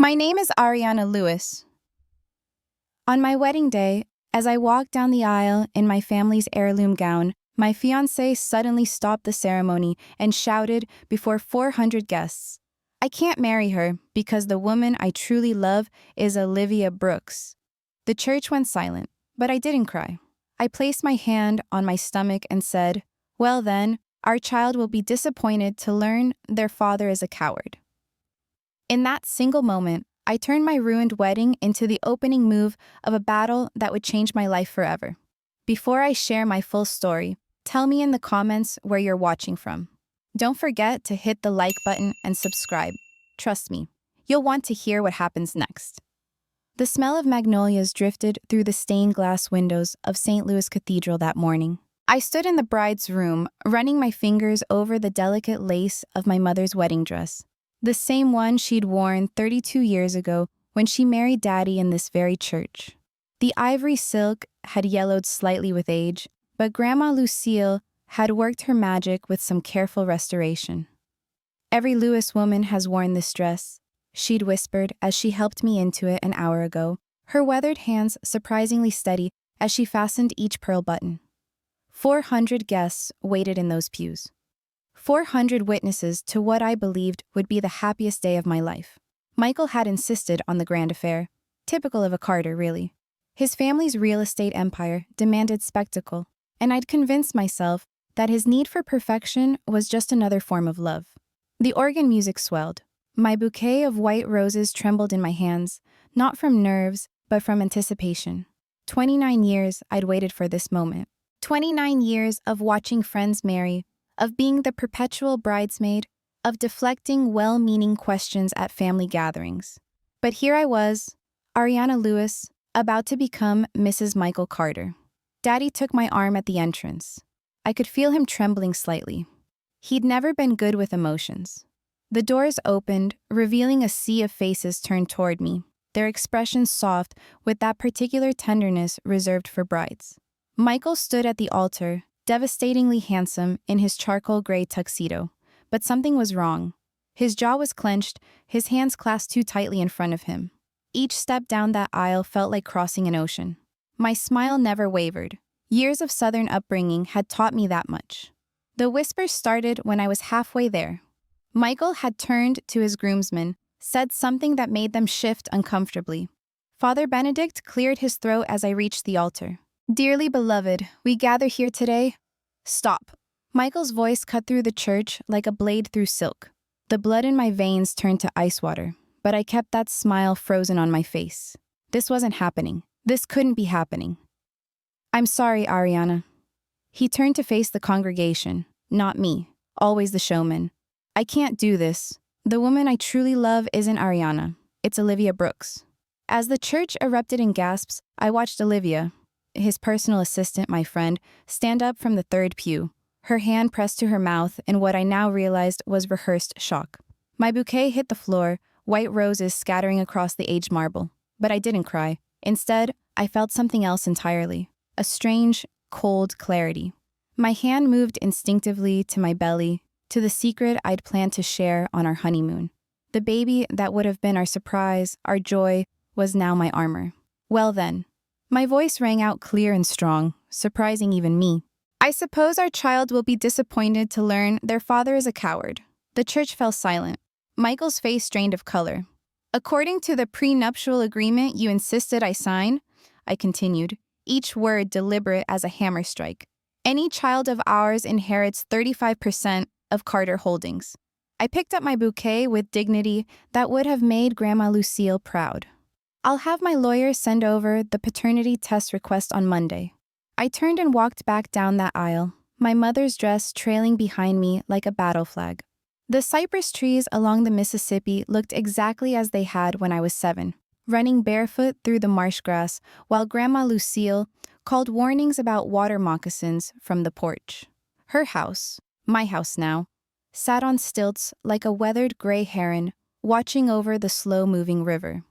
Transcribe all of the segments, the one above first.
My name is Ariana Lewis. On my wedding day, as I walked down the aisle in my family's heirloom gown, my fiancé suddenly stopped the ceremony and shouted before 400 guests, "I can't marry her because the woman I truly love is Olivia Brooks." The church went silent, but I didn't cry. I placed my hand on my stomach and said, "Well then, our child will be disappointed to learn their father is a coward." In that single moment, I turned my ruined wedding into the opening move of a battle that would change my life forever. Before I share my full story, tell me in the comments where you're watching from. Don't forget to hit the like button and subscribe. Trust me, you'll want to hear what happens next. The smell of magnolias drifted through the stained glass windows of St. Louis Cathedral that morning. I stood in the bride's room, running my fingers over the delicate lace of my mother's wedding dress. The same one she'd worn 32 years ago when she married Daddy in this very church. The ivory silk had yellowed slightly with age, but Grandma Lucille had worked her magic with some careful restoration. "Every Lewis woman has worn this dress," she'd whispered as she helped me into it an hour ago, her weathered hands surprisingly steady as she fastened each pearl button. 400 guests waited in those pews. 400 witnesses to what I believed would be the happiest day of my life. Michael had insisted on the grand affair, typical of a Carter, really. His family's real estate empire demanded spectacle, and I'd convinced myself that his need for perfection was just another form of love. The organ music swelled. My bouquet of white roses trembled in my hands, not from nerves, but from anticipation. 29 years I'd waited for this moment. 29 years of watching friends marry, of being the perpetual bridesmaid, of deflecting well-meaning questions at family gatherings. But here I was, Ariana Lewis, about to become Mrs. Michael Carter. Daddy took my arm at the entrance. I could feel him trembling slightly. He'd never been good with emotions. The doors opened, revealing a sea of faces turned toward me, their expressions soft with that particular tenderness reserved for brides. Michael stood at the altar, devastatingly handsome in his charcoal gray tuxedo, but something was wrong. His jaw was clenched, his hands clasped too tightly in front of him. Each step down that aisle felt like crossing an ocean. My smile never wavered. Years of Southern upbringing had taught me that much. The whispers started when I was halfway there. Michael had turned to his groomsmen, said something that made them shift uncomfortably. Father Benedict cleared his throat as I reached the altar. "Dearly beloved, we gather here today." "Stop." Michael's voice cut through the church like a blade through silk. The blood in my veins turned to ice water, but I kept that smile frozen on my face. This wasn't happening. This couldn't be happening. "I'm sorry, Ariana." He turned to face the congregation, not me, always the showman. "I can't do this. The woman I truly love isn't Ariana. It's Olivia Brooks." As the church erupted in gasps, I watched Olivia, his personal assistant, my friend, stand up from the third pew, her hand pressed to her mouth in what I now realized was rehearsed shock. My bouquet hit the floor, white roses scattering across the aged marble. But I didn't cry. Instead, I felt something else entirely. A strange, cold clarity. My hand moved instinctively to my belly, to the secret I'd planned to share on our honeymoon. The baby that would have been our surprise, our joy, was now my armor. "Well then." My voice rang out clear and strong, surprising even me. "I suppose our child will be disappointed to learn their father is a coward." The church fell silent. Michael's face strained of color. "According to the prenuptial agreement you insisted I sign," I continued, each word deliberate as a hammer strike, "any child of ours inherits 35% of Carter Holdings." I picked up my bouquet with dignity that would have made Grandma Lucille proud. "I'll have my lawyer send over the paternity test request on Monday." I turned and walked back down that aisle, my mother's dress trailing behind me like a battle flag. The cypress trees along the Mississippi looked exactly as they had when I was 7, running barefoot through the marsh grass while Grandma Lucille called warnings about water moccasins from the porch. Her house, my house now, sat on stilts like a weathered gray heron, watching over the slow-moving river.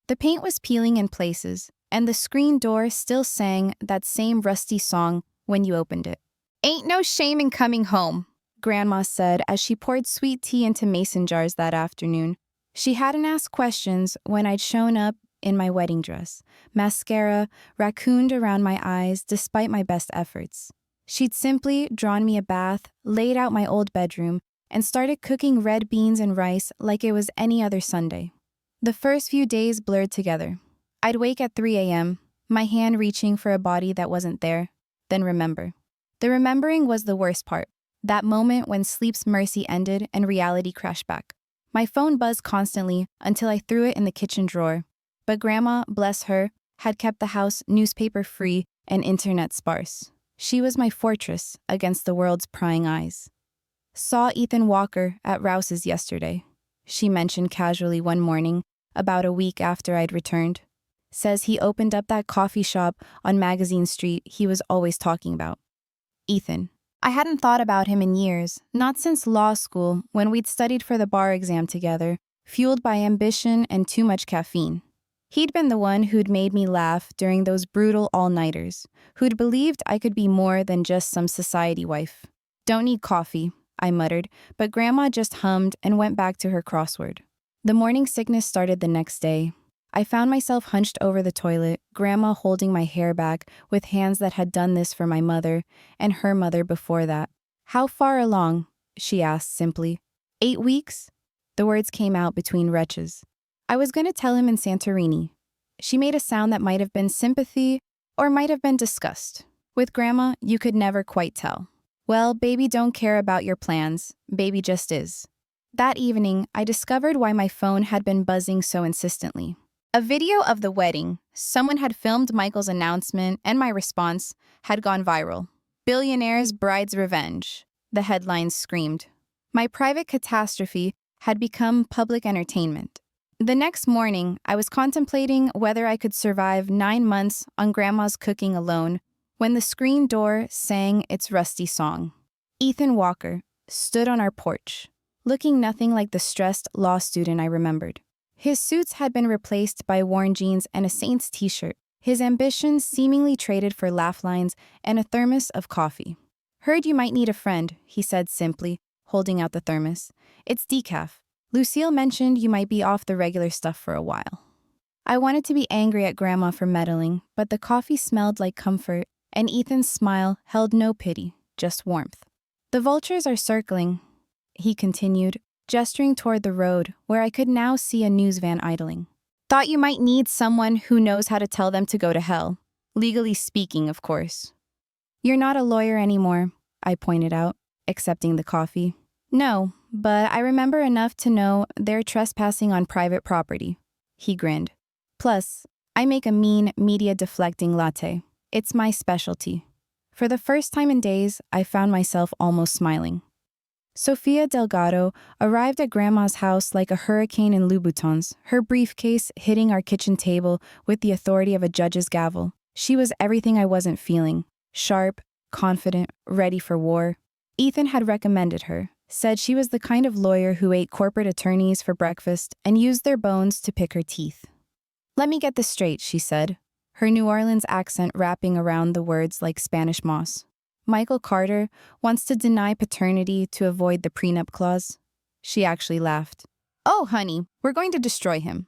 The paint was peeling in places, and the screen door still sang that same rusty song when you opened it. "Ain't no shame in coming home," Grandma said as she poured sweet tea into mason jars that afternoon. She hadn't asked questions when I'd shown up in my wedding dress, mascara raccooned around my eyes despite my best efforts. She'd simply drawn me a bath, laid out my old bedroom, and started cooking red beans and rice like it was any other Sunday. The first few days blurred together. I'd wake at 3 a.m., my hand reaching for a body that wasn't there, then remember. The remembering was the worst part, that moment when sleep's mercy ended and reality crashed back. My phone buzzed constantly until I threw it in the kitchen drawer, but Grandma, bless her, had kept the house newspaper-free and internet sparse. She was my fortress against the world's prying eyes. Saw Ethan Walker at Rouse's yesterday, she mentioned casually one morning, about a week after I'd returned. Says he opened up that coffee shop on Magazine Street he was always talking about. Ethan. I hadn't thought about him in years, not since law school when we'd studied for the bar exam together, fueled by ambition and too much caffeine. He'd been the one who'd made me laugh during those brutal all-nighters, who'd believed I could be more than just some society wife. Don't need coffee, I muttered, but Grandma just hummed and went back to her crossword. The morning sickness started the next day. I found myself hunched over the toilet, Grandma holding my hair back with hands that had done this for my mother and her mother before that. How far along? She asked simply. 8 weeks? The words came out between retches. I was going to tell him in Santorini. She made a sound that might have been sympathy or might have been disgust. With Grandma, you could never quite tell. Well, baby don't care about your plans. Baby just is. That evening, I discovered why my phone had been buzzing so insistently. A video of the wedding, someone had filmed Michael's announcement, and my response had gone viral. Billionaire's bride's revenge, the headlines screamed. My private catastrophe had become public entertainment. The next morning, I was contemplating whether I could survive 9 months on Grandma's cooking alone when the screen door sang its rusty song. Ethan Walker stood on our porch, looking nothing like the stressed law student I remembered. His suits had been replaced by worn jeans and a Saints t-shirt, his ambitions seemingly traded for laugh lines and a thermos of coffee. Heard you might need a friend, he said simply, holding out the thermos. It's decaf. Lucille mentioned you might be off the regular stuff for a while. I wanted to be angry at Grandma for meddling, but the coffee smelled like comfort, and Ethan's smile held no pity, just warmth. The vultures are circling, he continued, gesturing toward the road where I could now see a news van idling. Thought you might need someone who knows how to tell them to go to hell. Legally speaking, of course. You're not a lawyer anymore, I pointed out, accepting the coffee. No, but I remember enough to know they're trespassing on private property. He grinned. Plus, I make a mean, media-deflecting latte. It's my specialty. For the first time in days, I found myself almost smiling. Sofia Delgado arrived at Grandma's house like a hurricane in Louboutins, her briefcase hitting our kitchen table with the authority of a judge's gavel. She was everything I wasn't feeling. Sharp, confident, ready for war. Ethan had recommended her, said she was the kind of lawyer who ate corporate attorneys for breakfast and used their bones to pick her teeth. Let me get this straight, she said, her New Orleans accent wrapping around the words like Spanish moss. Michael Carter wants to deny paternity to avoid the prenup clause. She actually laughed. Oh, honey, we're going to destroy him.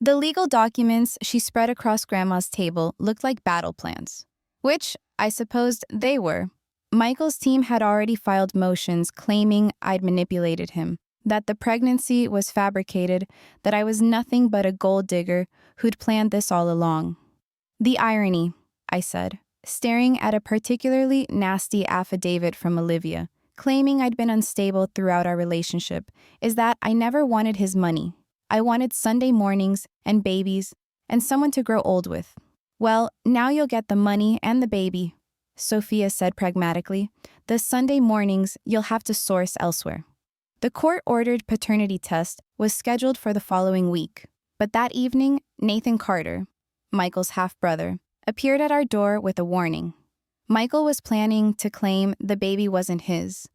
The legal documents she spread across Grandma's table looked like battle plans, which I supposed they were. Michael's team had already filed motions claiming I'd manipulated him, that the pregnancy was fabricated, that I was nothing but a gold digger who'd planned this all along. The irony, I said, staring at a particularly nasty affidavit from Olivia, claiming I'd been unstable throughout our relationship, is that I never wanted his money. I wanted Sunday mornings and babies and someone to grow old with. Well, now you'll get the money and the baby, Sophia said pragmatically. The Sunday mornings you'll have to source elsewhere. The court-ordered paternity test was scheduled for the following week, but that evening, Nathan Carter, Michael's half-brother, appeared at our door with a warning. Michael was planning to claim the baby wasn't his,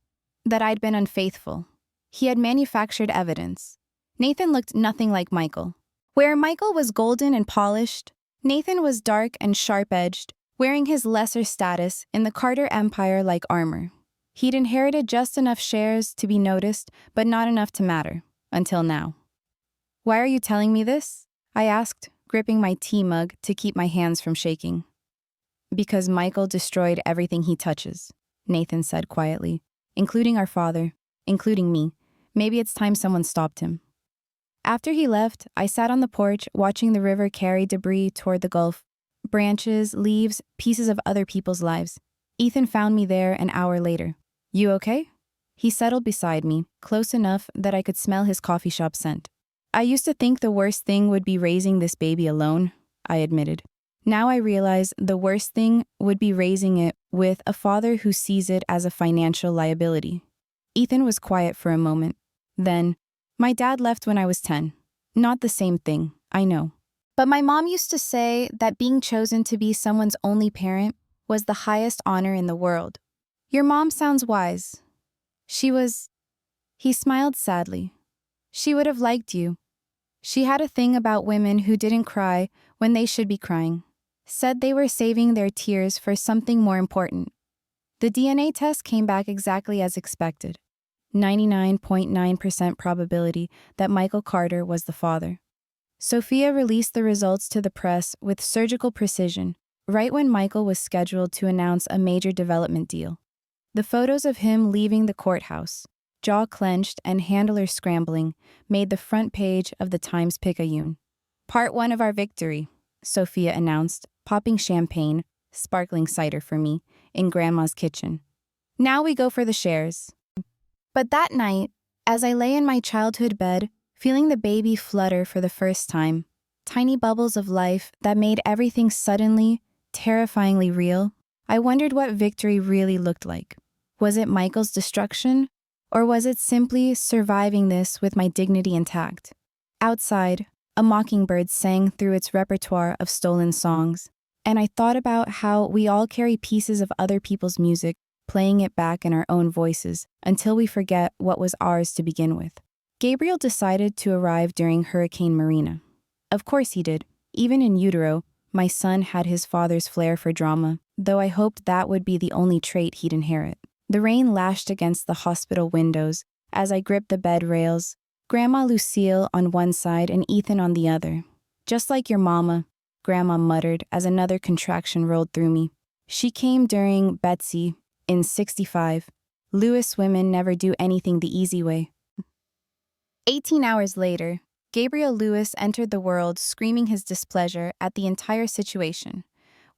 that I'd been unfaithful. He had manufactured evidence. Nathan looked nothing like Michael. Where Michael was golden and polished, Nathan was dark and sharp-edged, wearing his lesser status in the Carter empire like armor. He'd inherited just enough shares to be noticed, but not enough to matter, until now. Why are you telling me this? I asked, gripping my tea mug to keep my hands from shaking. Because Michael destroyed everything he touches, Nathan said quietly, including our father, including me. Maybe it's time someone stopped him. After he left, I sat on the porch watching the river carry debris toward the Gulf. Branches, leaves, pieces of other people's lives. Ethan found me there an hour later. You okay? He settled beside me, close enough that I could smell his coffee shop scent. I used to think the worst thing would be raising this baby alone, I admitted. Now I realize the worst thing would be raising it with a father who sees it as a financial liability. Ethan was quiet for a moment. Then, my dad left when I was 10. Not the same thing, I know. But my mom used to say that being chosen to be someone's only parent was the highest honor in the world. Your mom sounds wise. He smiled sadly. She would have liked you. She had a thing about women who didn't cry when they should be crying. Said they were saving their tears for something more important. The DNA test came back exactly as expected. 99.9% probability that Michael Carter was the father. Sophia released the results to the press with surgical precision, right when Michael was scheduled to announce a major development deal. The photos of him leaving the courthouse, jaw clenched and handler scrambling, made the front page of the Times-Picayune. Part 1 of our victory, Sophia announced, popping champagne, sparkling cider for me, in Grandma's kitchen. Now we go for the shares. But that night, as I lay in my childhood bed, feeling the baby flutter for the first time, tiny bubbles of life that made everything suddenly, terrifyingly real, I wondered what victory really looked like. Was it Michael's destruction, or was it simply surviving this with my dignity intact? Outside, a mockingbird sang through its repertoire of stolen songs, and I thought about how we all carry pieces of other people's music, playing it back in our own voices until we forget what was ours to begin with. Gabriel decided to arrive during Hurricane Marina. Of course he did. Even in utero, my son had his father's flair for drama, though I hoped that would be the only trait he'd inherit. The rain lashed against the hospital windows as I gripped the bed rails, Grandma Lucille on one side and Ethan on the other. Just like your mama, Grandma muttered as another contraction rolled through me. She came during Betsy, in 65. Lewis women never do anything the easy way. 18 hours later, Gabriel Lewis entered the world screaming his displeasure at the entire situation.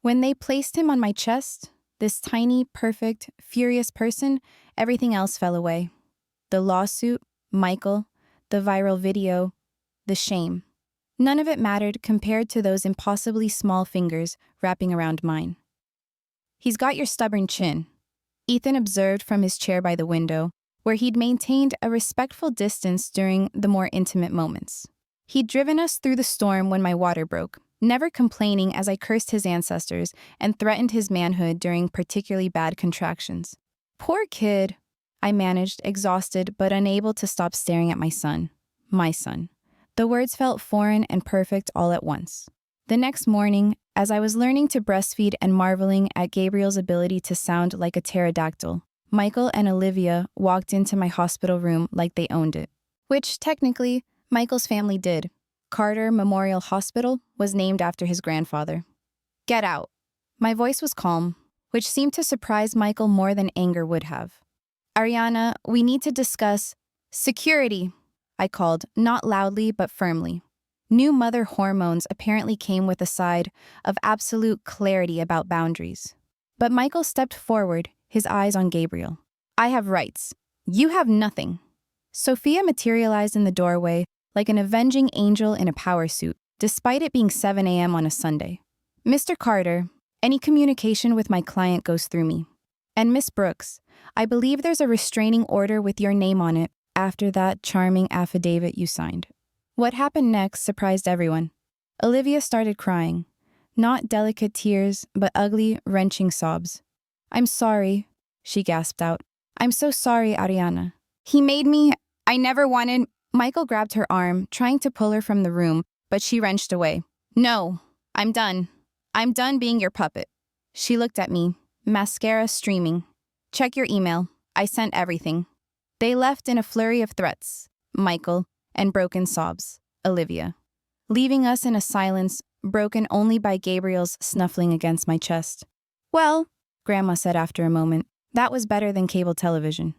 When they placed him on my chest, this tiny, perfect, furious person, everything else fell away. The lawsuit, Michael, the viral video, the shame. None of it mattered compared to those impossibly small fingers wrapping around mine. He's got your stubborn chin, Ethan observed from his chair by the window, where he'd maintained a respectful distance during the more intimate moments. He'd driven us through the storm when my water broke, never complaining as I cursed his ancestors and threatened his manhood during particularly bad contractions. Poor kid, I managed, exhausted but unable to stop staring at my son. My son. The words felt foreign and perfect all at once. The next morning, as I was learning to breastfeed and marveling at Gabriel's ability to sound like a pterodactyl, Michael and Olivia walked into my hospital room like they owned it. Which, technically, Michael's family did. Carter Memorial Hospital was named after his grandfather. Get out. My voice was calm, which seemed to surprise Michael more than anger would have. Ariana, we need to discuss security, I called, not loudly but firmly. New mother hormones apparently came with a side of absolute clarity about boundaries. But Michael stepped forward, his eyes on Gabriel. I have rights. You have nothing. Sophia materialized in the doorway like an avenging angel in a power suit, despite it being 7 a.m. on a Sunday. Mr. Carter, any communication with my client goes through me. And Miss Brooks, I believe there's a restraining order with your name on it after that charming affidavit you signed. What happened next surprised everyone. Olivia started crying. Not delicate tears, but ugly, wrenching sobs. I'm sorry, she gasped out. I'm so sorry, Ariana. He made me. I never wanted. Michael grabbed her arm, trying to pull her from the room, but she wrenched away. No, I'm done. I'm done being your puppet. She looked at me, mascara streaming. Check your email. I sent everything. They left in a flurry of threats, Michael, and broken sobs. Olivia, leaving us in a silence broken only by Gabriel's snuffling against my chest. Well, Grandma said after a moment, that was better than cable television.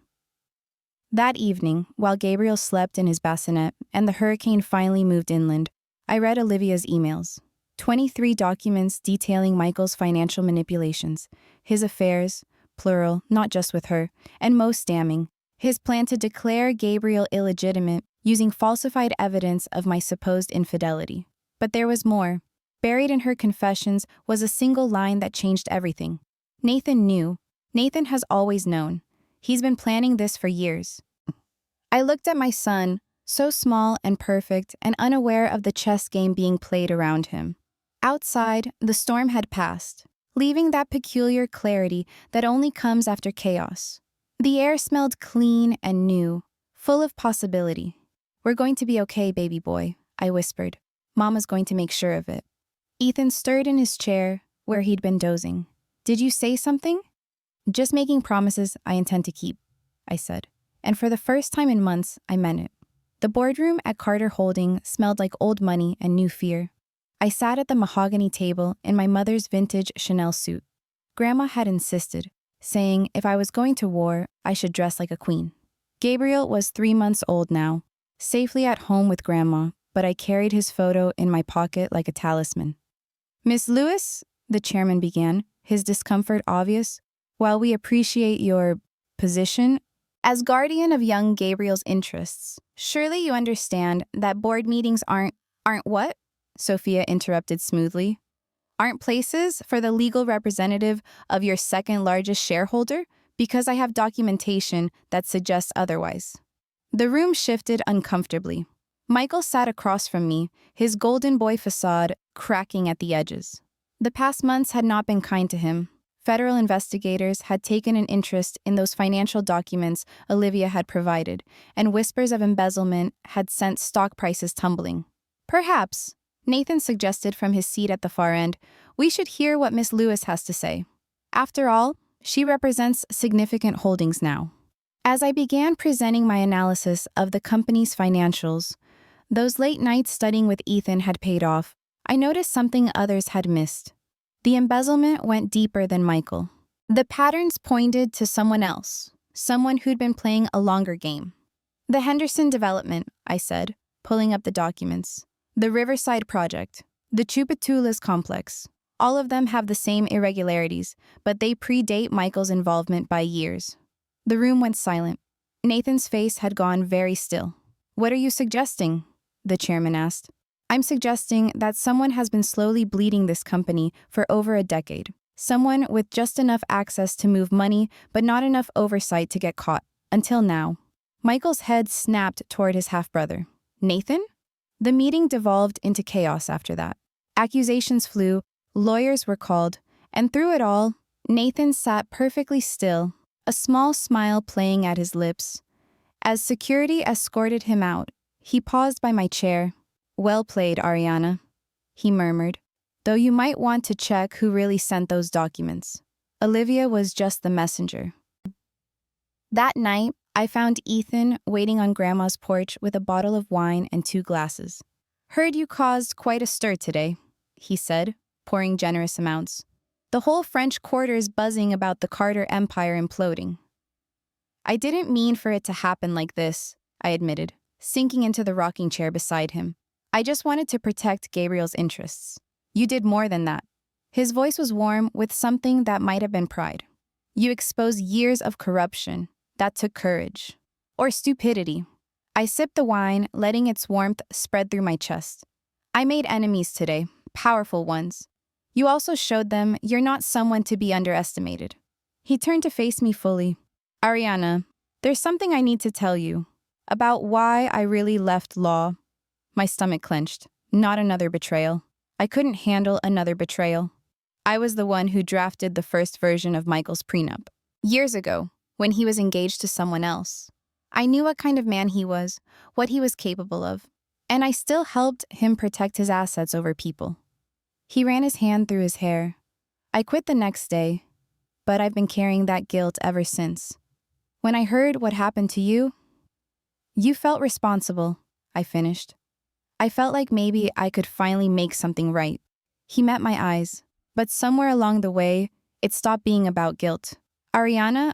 That evening, while Gabriel slept in his bassinet and the hurricane finally moved inland, I read Olivia's emails. 23 documents detailing Michael's financial manipulations, his affairs, plural, not just with her, and most damning, his plan to declare Gabriel illegitimate using falsified evidence of my supposed infidelity. But there was more. Buried in her confessions was a single line that changed everything. Nathan knew. Nathan has always known. He's been planning this for years. I looked at my son, so small and perfect and unaware of the chess game being played around him. Outside, the storm had passed, leaving that peculiar clarity that only comes after chaos. The air smelled clean and new, full of possibility. We're going to be okay, baby boy, I whispered. Mama's going to make sure of it. Ethan stirred in his chair, where he'd been dozing. Did you say something? Just making promises I intend to keep, I said. And for the first time in months, I meant it. The boardroom at Carter Holding smelled like old money and new fear. I sat at the mahogany table in my mother's vintage Chanel suit. Grandma had insisted, saying if I was going to war, I should dress like a queen. Gabriel was 3 months old now, safely at home with Grandma, but I carried his photo in my pocket like a talisman. Miss Lewis, the chairman began, his discomfort obvious, while we appreciate your position as guardian of young Gabriel's interests, surely you understand that board meetings aren't what? Sophia interrupted smoothly. Aren't places for the legal representative of your second largest shareholder? Because I have documentation that suggests otherwise. The room shifted uncomfortably. Michael sat across from me, his golden boy facade cracking at the edges. The past months had not been kind to him. Federal investigators had taken an interest in those financial documents Olivia had provided, and whispers of embezzlement had sent stock prices tumbling. Perhaps, Nathan suggested from his seat at the far end, we should hear what Miss Lewis has to say. After all, she represents significant holdings now. As I began presenting my analysis of the company's financials, those late nights studying with Ethan had paid off. I noticed something others had missed. The embezzlement went deeper than Michael. The patterns pointed to someone else, someone who'd been playing a longer game. The Henderson development, I said, pulling up the documents. The Riverside project. The Chupatulas complex. All of them have the same irregularities, but they predate Michael's involvement by years. The room went silent. Nathan's face had gone very still. What are you suggesting? The chairman asked. I'm suggesting that someone has been slowly bleeding this company for over a decade. Someone with just enough access to move money, but not enough oversight to get caught. Until now. Michael's head snapped toward his half-brother. Nathan? The meeting devolved into chaos after that. Accusations flew, lawyers were called, and through it all, Nathan sat perfectly still, a small smile playing at his lips. As security escorted him out, he paused by my chair. Well played, Ariana, he murmured, though you might want to check who really sent those documents. Olivia was just the messenger. That night, I found Ethan waiting on Grandma's porch with a bottle of wine and 2 glasses. Heard you caused quite a stir today, he said, pouring generous amounts. The whole French Quarter is buzzing about the Carter Empire imploding. I didn't mean for it to happen like this, I admitted, sinking into the rocking chair beside him. I just wanted to protect Gabriel's interests. You did more than that. His voice was warm with something that might have been pride. You exposed years of corruption. That took courage. Or stupidity. I sipped the wine, letting its warmth spread through my chest. I made enemies today, powerful ones. You also showed them you're not someone to be underestimated. He turned to face me fully. Ariana, there's something I need to tell you about why I really left law. My stomach clenched. Not another betrayal. I couldn't handle another betrayal. I was the one who drafted the first version of Michael's prenup. Years ago, when he was engaged to someone else. I knew what kind of man he was, what he was capable of, and I still helped him protect his assets over people. He ran his hand through his hair. I quit the next day, but I've been carrying that guilt ever since. When I heard what happened to you, you felt responsible, I finished. I felt like maybe I could finally make something right. He met my eyes, but somewhere along the way, it stopped being about guilt. Ariana,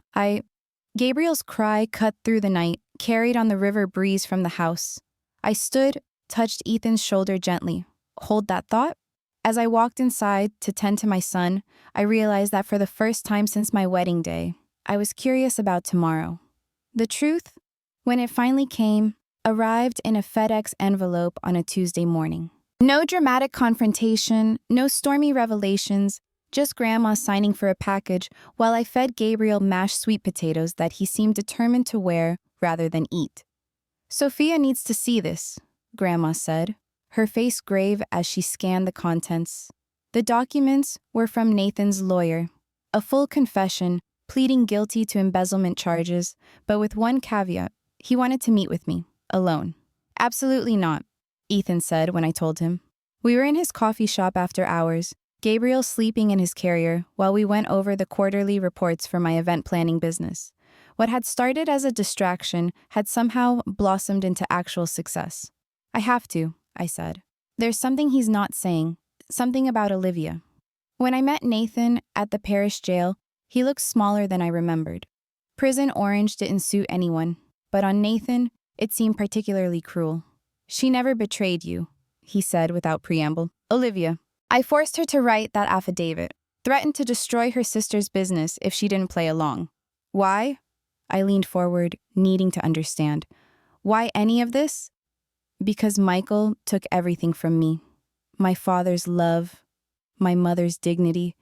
Gabriel's cry cut through the night, carried on the river breeze from the house. I stood, touched Ethan's shoulder gently. Hold that thought? As I walked inside to tend to my son, I realized that for the first time since my wedding day, I was curious about tomorrow. The truth, when it finally came, arrived in a FedEx envelope on a Tuesday morning. No dramatic confrontation, no stormy revelations, just Grandma signing for a package while I fed Gabriel mashed sweet potatoes that he seemed determined to wear rather than eat. "Sophia needs to see this," Grandma said, her face grave as she scanned the contents. The documents were from Nathan's lawyer, a full confession, pleading guilty to embezzlement charges, but with one caveat: he wanted to meet with me, alone. "Absolutely not," Ethan said when I told him. We were in his coffee shop after hours, Gabriel sleeping in his carrier while we went over the quarterly reports for my event planning business. What had started as a distraction had somehow blossomed into actual success. "I have to," I said. "There's something he's not saying, something about Olivia." When I met Nathan at the parish jail, he looked smaller than I remembered. Prison orange didn't suit anyone, but on Nathan, it seemed particularly cruel. "She never betrayed you," he said without preamble. "Olivia. I forced her to write that affidavit, threatened to destroy her sister's business if she didn't play along." "Why?" I leaned forward, needing to understand. "Why any of this?" "Because Michael took everything from me. My father's love, my mother's dignity,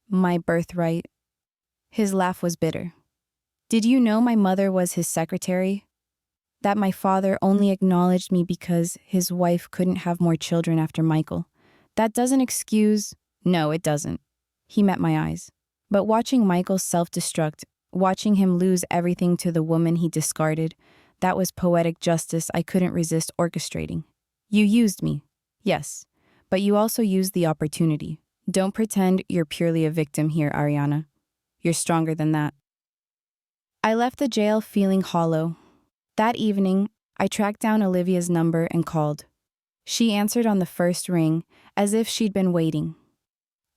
my birthright." His laugh was bitter. "Did you know my mother was his secretary? That my father only acknowledged me because his wife couldn't have more children after Michael? That doesn't excuse—" "No, it doesn't." He met my eyes. But watching Michael self-destruct, watching him lose everything to the woman he discarded, that was poetic justice I couldn't resist orchestrating. "You used me. Yes. But you also used the opportunity. Don't pretend you're purely a victim here, Ariana. You're stronger than that." I left the jail feeling hollow. That evening, I tracked down Olivia's number and called. She answered on the first ring, as if she'd been waiting.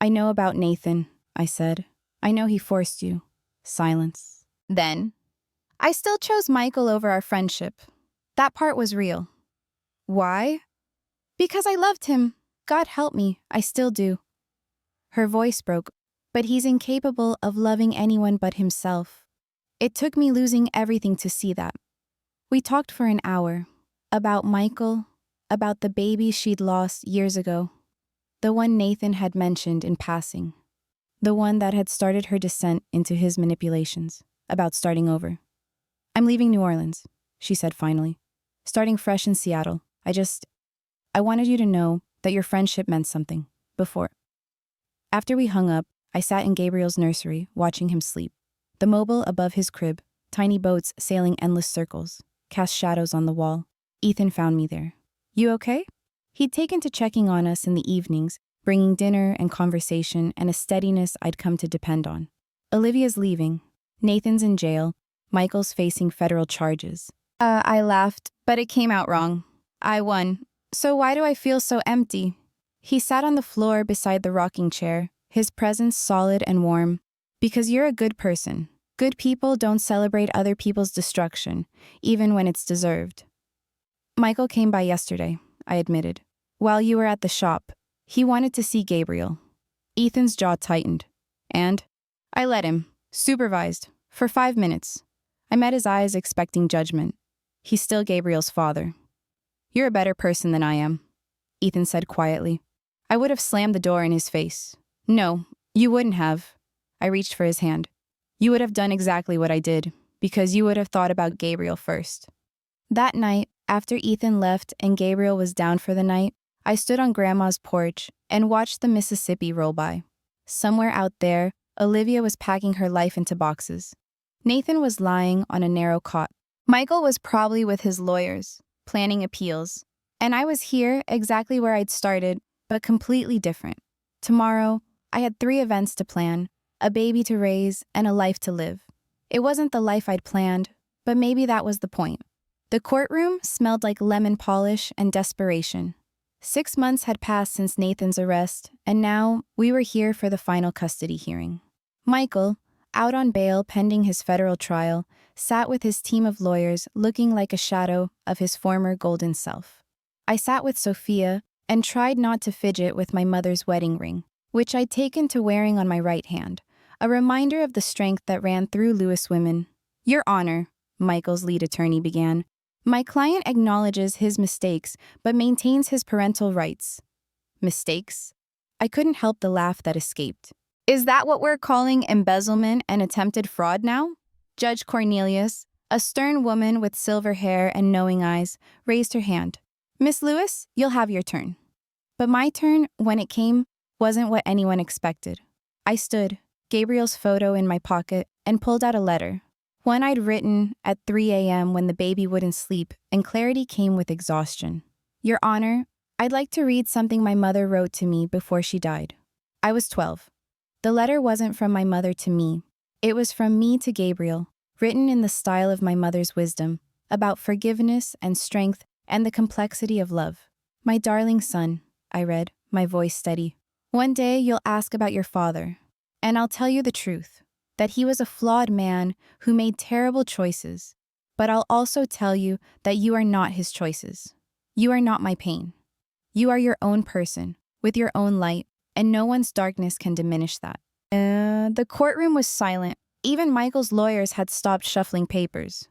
"I know about Nathan," I said. "I know he forced you." Silence. Then, "I still chose Michael over our friendship. That part was real." "Why?" "Because I loved him. God help me, I still do." Her voice broke, "But he's incapable of loving anyone but himself." It took me losing everything to see that. We talked for an hour. About Michael, about the baby she'd lost years ago. The one Nathan had mentioned in passing. The one that had started her descent into his manipulations. About starting over. "I'm leaving New Orleans," she said finally. "Starting fresh in Seattle. I wanted you to know that your friendship meant something. Before." After we hung up, I sat in Gabriel's nursery, watching him sleep. The mobile above his crib, tiny boats sailing endless circles, cast shadows on the wall. Ethan found me there. "You okay?" He'd taken to checking on us in the evenings, bringing dinner and conversation and a steadiness I'd come to depend on. "Olivia's leaving. Nathan's in jail. Michael's facing federal charges." I laughed, but it came out wrong. "I won. So why do I feel so empty?" He sat on the floor beside the rocking chair, his presence solid and warm. "Because you're a good person. Good people don't celebrate other people's destruction, even when it's deserved." "Michael came by yesterday," I admitted. "While you were at the shop. He wanted to see Gabriel." Ethan's jaw tightened. "And?" "I let him. Supervised. For 5 minutes." I met his eyes expecting judgment. "He's still Gabriel's father." "You're a better person than I am," Ethan said quietly. I would have slammed the door in his face. "No, you wouldn't have." I reached for his hand. "You would have done exactly what I did, because you would have thought about Gabriel first." That night, after Ethan left and Gabriel was down for the night, I stood on Grandma's porch and watched the Mississippi roll by. Somewhere out there, Olivia was packing her life into boxes. Nathan was lying on a narrow cot. Michael was probably with his lawyers, planning appeals. And I was here, exactly where I'd started, but completely different. Tomorrow, I had 3 events to plan, a baby to raise, and a life to live. It wasn't the life I'd planned, but maybe that was the point. The courtroom smelled like lemon polish and desperation. 6 months had passed since Nathan's arrest, and now we were here for the final custody hearing. Michael, out on bail pending his federal trial, sat with his team of lawyers looking like a shadow of his former golden self. I sat with Sophia and tried not to fidget with my mother's wedding ring, which I'd taken to wearing on my right hand, a reminder of the strength that ran through Lewis women. "Your Honor," Michael's lead attorney began, "my client acknowledges his mistakes but maintains his parental rights." Mistakes? I couldn't help the laugh that escaped. "Is that what we're calling embezzlement and attempted fraud now?" Judge Cornelius, a stern woman with silver hair and knowing eyes, raised her hand. "Miss Lewis, you'll have your turn." But my turn, when it came, wasn't what anyone expected. I stood, Gabriel's photo in my pocket, and pulled out a letter. One I'd written at 3 a.m. when the baby wouldn't sleep, and clarity came with exhaustion. "Your Honor, I'd like to read something my mother wrote to me before she died." I was 12. The letter wasn't from my mother to me. It was from me to Gabriel, written in the style of my mother's wisdom, about forgiveness and strength and the complexity of love. "My darling son," I read, my voice steady. "One day you'll ask about your father, and I'll tell you the truth, that he was a flawed man who made terrible choices. But I'll also tell you that you are not his choices. You are not my pain. You are your own person, with your own light, and no one's darkness can diminish that." The courtroom was silent. Even Michael's lawyers had stopped shuffling papers.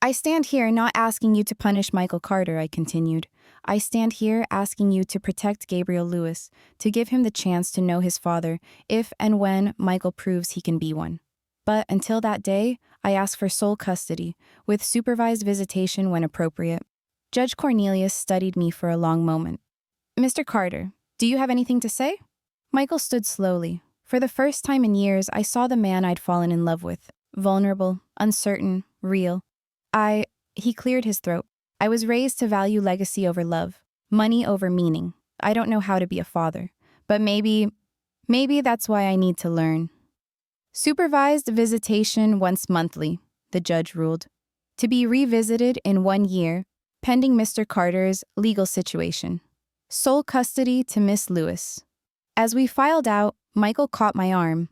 "I stand here not asking you to punish Michael Carter," I continued. "I stand here asking you to protect Gabriel Lewis, to give him the chance to know his father, if and when Michael proves he can be one. But until that day, I ask for sole custody, with supervised visitation when appropriate." Judge Cornelius studied me for a long moment. "Mr. Carter, do you have anything to say?" Michael stood slowly. For the first time in years, I saw the man I'd fallen in love with. Vulnerable, uncertain, real. He cleared his throat. "I was raised to value legacy over love, money over meaning. I don't know how to be a father, but maybe that's why I need to learn." "Supervised visitation once monthly," the judge ruled. "To be revisited in 1 year, pending Mr. Carter's legal situation. Sole custody to Miss Lewis." As we filed out, Michael caught my arm.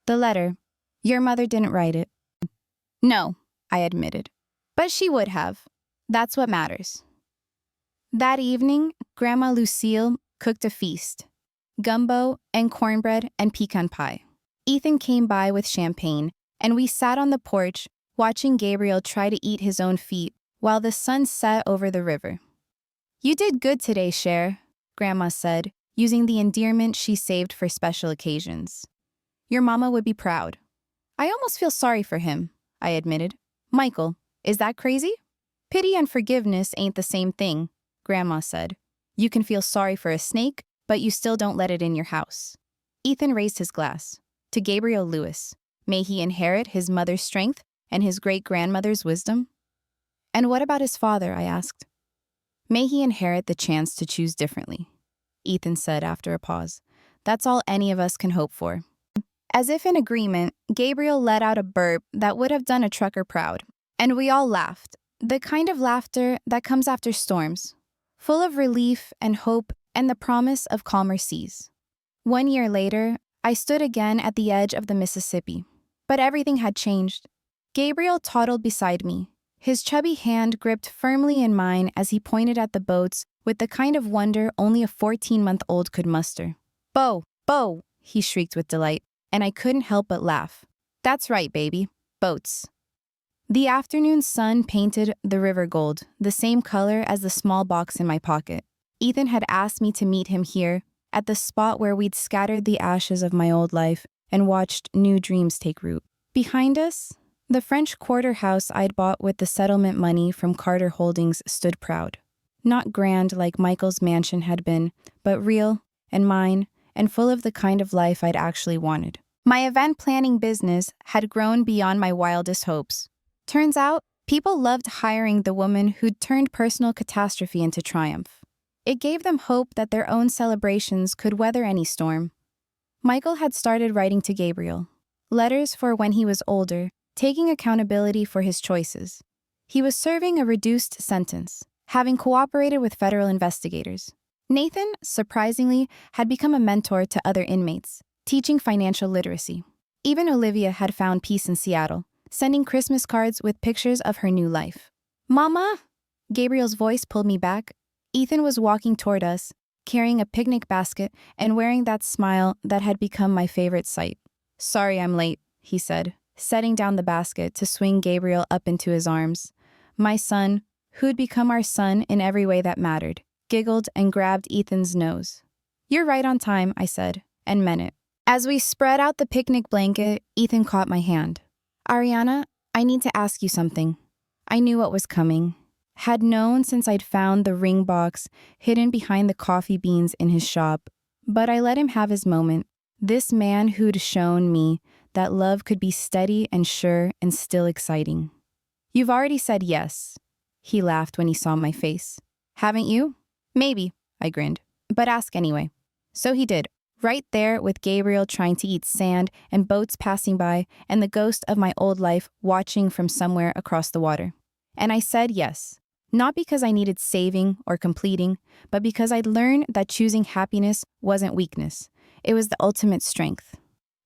"The letter. Your mother didn't write it." "No," I admitted. "But she would have. That's what matters." That evening, Grandma Lucille cooked a feast. Gumbo and cornbread and pecan pie. Ethan came by with champagne, and we sat on the porch, watching Gabriel try to eat his own feet while the sun set over the river. "You did good today, Cher," Grandma said, using the endearment she saved for special occasions. "Your mama would be proud." "I almost feel sorry for him," I admitted. "Michael, is that crazy?" "Pity and forgiveness ain't the same thing," Grandma said. "You can feel sorry for a snake, but you still don't let it in your house." Ethan raised his glass. "To Gabriel Lewis. May he inherit his mother's strength and his great-grandmother's wisdom." "And what about his father?" I asked. "May he inherit the chance to choose differently," Ethan said after a pause. "That's all any of us can hope for." As if in agreement, Gabriel let out a burp that would have done a trucker proud. And we all laughed, the kind of laughter that comes after storms, full of relief and hope and the promise of calmer seas. 1 year later, I stood again at the edge of the Mississippi. But everything had changed. Gabriel toddled beside me, his chubby hand gripped firmly in mine as he pointed at the boats with the kind of wonder only a 14-month-old could muster. "Bo, Bo," he shrieked with delight, and I couldn't help but laugh. "That's right, baby. Boats." The afternoon sun painted the river gold, the same color as the small box in my pocket. Ethan had asked me to meet him here, at the spot where we'd scattered the ashes of my old life and watched new dreams take root. Behind us, the French quarter house I'd bought with the settlement money from Carter Holdings stood proud. Not grand like Michael's mansion had been, but real and mine and full of the kind of life I'd actually wanted. My event planning business had grown beyond my wildest hopes. Turns out, people loved hiring the woman who'd turned personal catastrophe into triumph. It gave them hope that their own celebrations could weather any storm. Michael had started writing to Gabriel, letters for when he was older, taking accountability for his choices. He was serving a reduced sentence, having cooperated with federal investigators. Nathan, surprisingly, had become a mentor to other inmates, teaching financial literacy. Even Olivia had found peace in Seattle, sending Christmas cards with pictures of her new life. "Mama!" Gabriel's voice pulled me back. Ethan was walking toward us, carrying a picnic basket and wearing that smile that had become my favorite sight. "Sorry I'm late," he said, setting down the basket to swing Gabriel up into his arms. My son, who'd become our son in every way that mattered, giggled and grabbed Ethan's nose. "You're right on time," I said, and meant it. As we spread out the picnic blanket, Ethan caught my hand. "Ariana, I need to ask you something." I knew what was coming. Had known since I'd found the ring box hidden behind the coffee beans in his shop. But I let him have his moment. This man who'd shown me that love could be steady and sure and still exciting. "You've already said yes," he laughed when he saw my face. "Haven't you?" "Maybe," I grinned, "but ask anyway." So he did, right there with Gabriel trying to eat sand and boats passing by and the ghost of my old life watching from somewhere across the water. And I said yes, not because I needed saving or completing, but because I'd learned that choosing happiness wasn't weakness. It was the ultimate strength.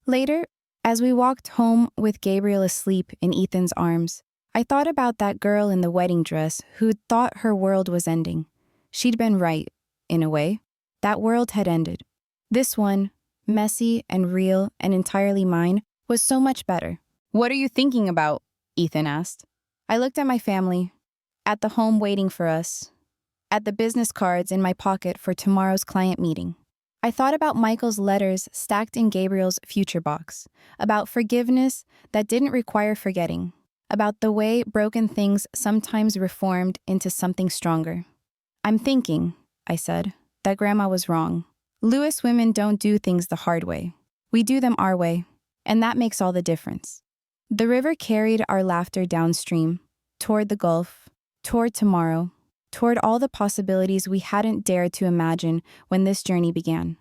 Later, as we walked home with Gabriel asleep in Ethan's arms, I thought about that girl in the wedding dress who'd thought her world was ending. She'd been right, in a way. That world had ended. This one, messy and real and entirely mine, was so much better. "What are you thinking about?" Ethan asked. I looked at my family, at the home waiting for us, at the business cards in my pocket for tomorrow's client meeting. I thought about Michael's letters stacked in Gabriel's future box, about forgiveness that didn't require forgetting, about the way broken things sometimes reformed into something stronger. "I'm thinking," I said, "that Grandma was wrong. Lewis women don't do things the hard way. We do them our way, and that makes all the difference." The river carried our laughter downstream, toward the Gulf, toward tomorrow, toward all the possibilities we hadn't dared to imagine when this journey began.